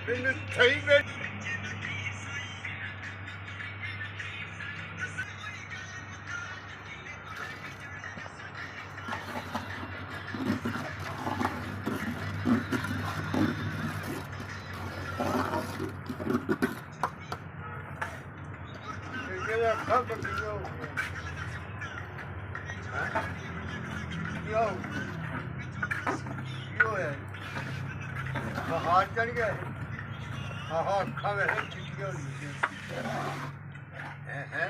ਮੈਨੂੰ ਸਹੀ ਮਿਲ ਮੇਰੇ ਅੱਖਾਂ ਬੰਦੀਆਂ ਹੋ ਗਈਆਂ ਕੀ ਹੋਇਆ ਬਾਹਰ ਚੜ ਗਿਆ ਆਹ ਅੱਖਾਂ ਵੇਖ ਚਿੱਟੀਆਂ ਹੋ ਗਈਆਂ ਹੈ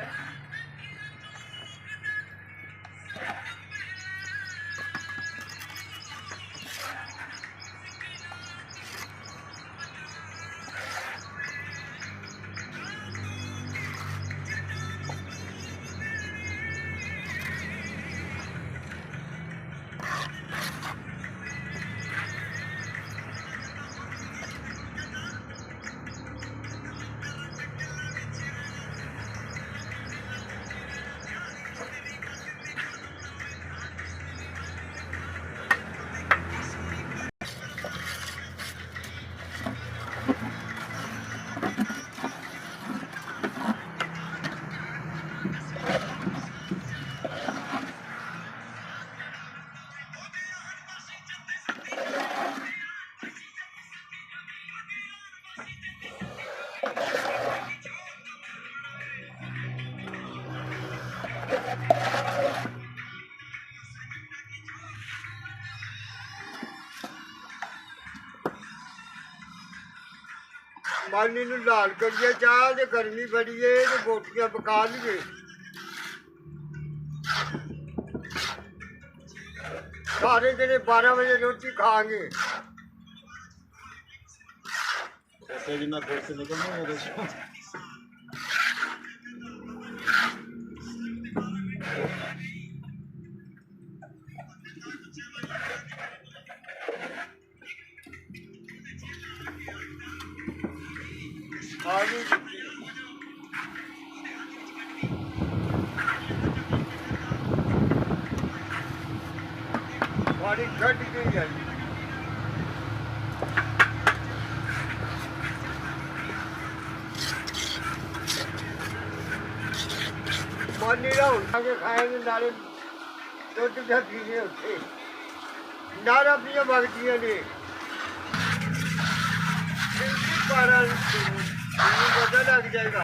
ਮਾਨੀ ਨੂੰ ਲਾਲ ਕਰੀਏ ਚਾਹ ਤੇ ਗਰਮੀ ਬੜੀ ਏ ਤੇ ਗੋਟੀਆਂ ਪਕਾ ਲਈਏ ਸਾਰੇ ਦਿਨੇ 12 ਵਜੇ ਰੋਟੀ ਖਾਂਗੇ ऐसे भी ना घर से निकलना है तो आलू बड़ी घट गई है मानी आगे खाएंगे नाले दुध का पीने उठे नारा पिया मंगदियां ने पता लग जाएगा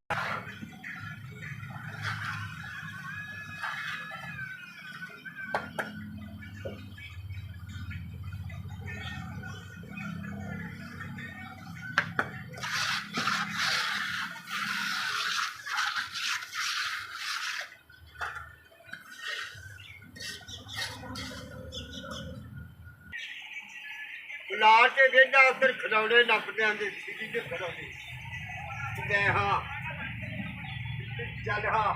ला के वेला उधर खिलौने नपते आंदे सीढ़ी ते खड़ोते हाँ चल हाँ